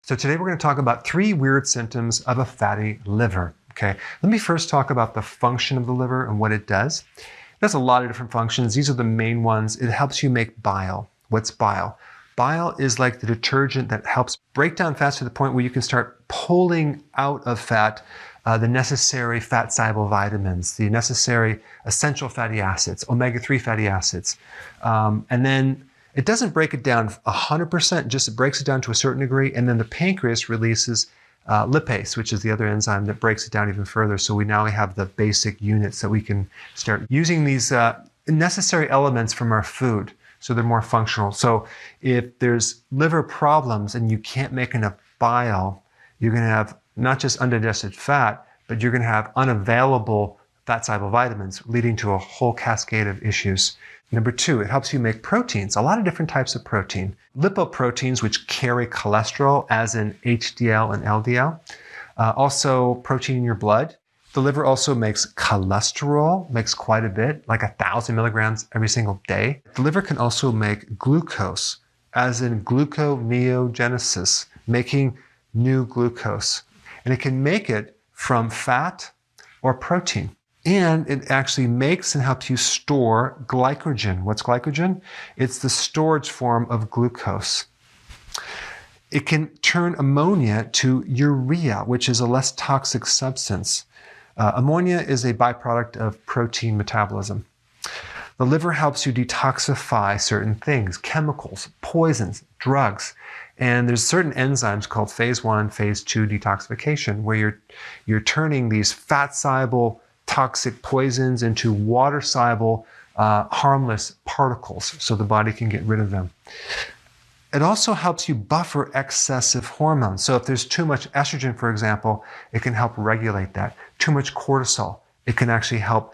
So today we're going to talk about 3 weird symptoms of a fatty liver. Okay, let me first talk about the function of the liver and what it does. It has a lot of different functions. These are the main ones. It helps you make bile. What's bile? Bile is like the detergent that helps break down fats to the point where you can start pulling out of fat the necessary fat-soluble vitamins, the necessary essential fatty acids, omega-3 fatty acids. And then it doesn't break it down 100%, just it breaks it down to a certain degree, and then the pancreas releases lipase, which is the other enzyme that breaks it down even further. So we now have the basic units that we can start using these necessary elements from our food, so they're more functional. So if there's liver problems and you can't make enough bile, you're going to have not just undigested fat, but you're going to have unavailable fat-soluble vitamins, leading to a whole cascade of issues. Number 2, it helps you make proteins, a lot of different types of protein. Lipoproteins, which carry cholesterol, as in HDL and LDL. Also protein in your blood. The liver also makes cholesterol, makes quite a bit, like 1,000 milligrams every single day. The liver can also make glucose, as in gluconeogenesis, making new glucose. And it can make it from fat or protein. And it actually makes and helps you store glycogen. What's glycogen? It's the storage form of glucose. It can turn ammonia to urea, which is a less toxic substance. Ammonia is a byproduct of protein metabolism. The liver helps you detoxify certain things, chemicals, poisons, drugs. And there's certain enzymes called phase 1, phase 2 detoxification, where you're turning these fat-soluble toxic poisons into water-soluble, harmless particles so the body can get rid of them. It also helps you buffer excessive hormones. So if there's too much estrogen, for example, it can help regulate that. Too much cortisol, it can actually help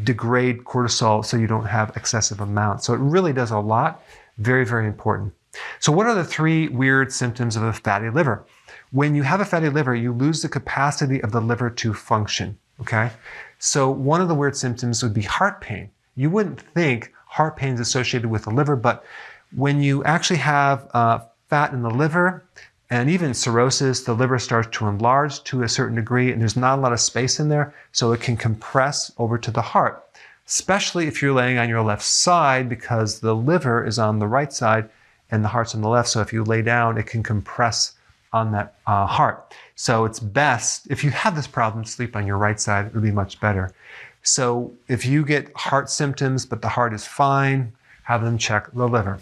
degrade cortisol so you don't have excessive amounts. So it really does a lot. Very, very important. So what are the 3 weird symptoms of a fatty liver? When you have a fatty liver, you lose the capacity of the liver to function. Okay, so one of the weird symptoms would be heart pain. You wouldn't think heart pain is associated with the liver, but when you actually have fat in the liver and even cirrhosis, the liver starts to enlarge to a certain degree and there's not a lot of space in there, so it can compress over to the heart, especially if you're laying on your left side because the liver is on the right side and the heart's on the left. So if you lay down, it can compress on that heart. So it's best, if you have this problem, sleep on your right side. It would be much better. So if you get heart symptoms, but the heart is fine, have them check the liver.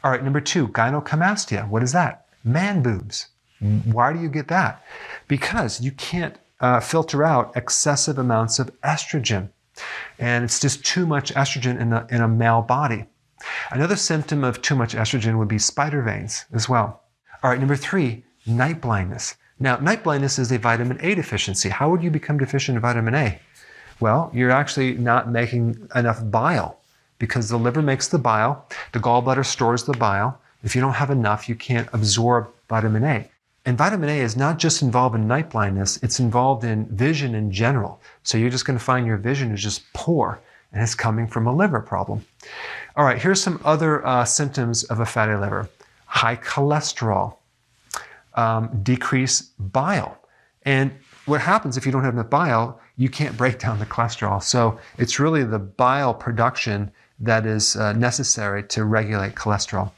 All right, number 2, gynecomastia. What is that? Man boobs. Why do you get that? Because you can't filter out excessive amounts of estrogen. And it's just too much estrogen in a male body. Another symptom of too much estrogen would be spider veins as well. All right, number 3, night blindness. Now, night blindness is a vitamin A deficiency. How would you become deficient in vitamin A? Well, you're actually not making enough bile because the liver makes the bile, the gallbladder stores the bile. If you don't have enough, you can't absorb vitamin A. And vitamin A is not just involved in night blindness, it's involved in vision in general. So you're just going to find your vision is just poor and it's coming from a liver problem. All right, here's some other symptoms of a fatty liver. High cholesterol. Decrease bile. And what happens if you don't have enough bile, you can't break down the cholesterol. So it's really the bile production that is necessary to regulate cholesterol.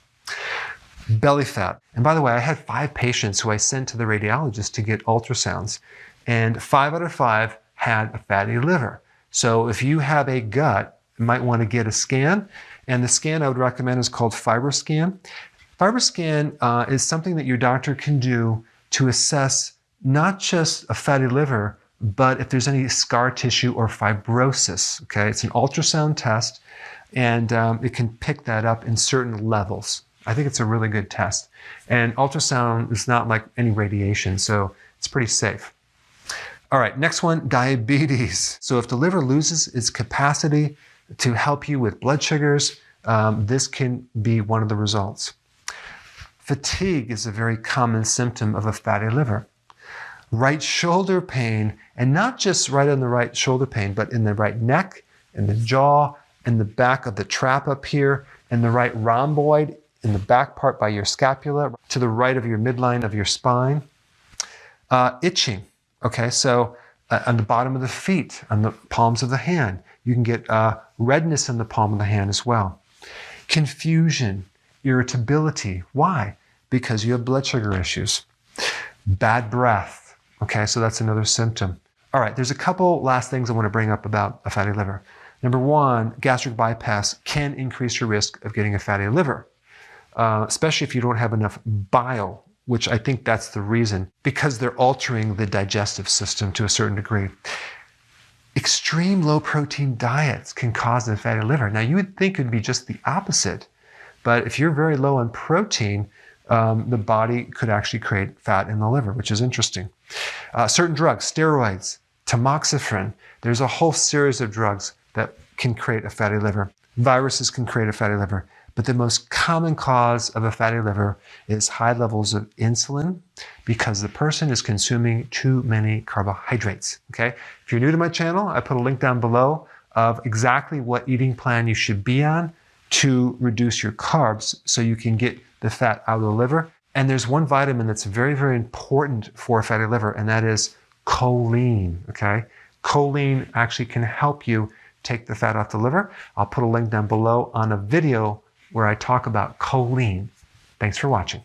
Belly fat. And by the way, I had 5 patients who I sent to the radiologist to get ultrasounds, and 5 out of 5 had a fatty liver. So if you have a gut, you might want to get a scan. And the scan I would recommend is called FibroScan. FibroScan is something that your doctor can do to assess not just a fatty liver, but if there's any scar tissue or fibrosis. Okay, it's an ultrasound test, and it can pick that up in certain levels. I think it's a really good test. And ultrasound is not like any radiation, so it's pretty safe. All right, next one, diabetes. So if the liver loses its capacity to help you with blood sugars, this can be one of the results. Fatigue is a very common symptom of a fatty liver. Right shoulder pain, and not just right on the right shoulder pain, but in the right neck, in the jaw, in the back of the trap up here, and the right rhomboid in the back part by your scapula, to the right of your midline of your spine. Itching, okay, so on the bottom of the feet, on the palms of the hand. You can get redness in the palm of the hand as well. Confusion, irritability. Why? Because you have blood sugar issues. Bad breath, okay, so that's another symptom. All right, there's a couple last things I want to bring up about a fatty liver. Number one, gastric bypass can increase your risk of getting a fatty liver, especially if you don't have enough bile, which I think that's the reason, because they're altering the digestive system to a certain degree. Extreme low protein diets can cause a fatty liver. Now, you would think it would be just the opposite, but if you're very low on protein, the body could actually create fat in the liver, which is interesting. Certain drugs, steroids, tamoxifen, there's a whole series of drugs that can create a fatty liver. Viruses can create a fatty liver, but the most common cause of a fatty liver is high levels of insulin because the person is consuming too many carbohydrates, okay? If you're new to my channel, I put a link down below of exactly what eating plan you should be on to reduce your carbs so you can get the fat out of the liver. And there's one vitamin that's very, very important for a fatty liver, and that is choline, okay? Choline actually can help you take the fat off the liver. I'll put a link down below on a video where I talk about choline. Thanks for watching.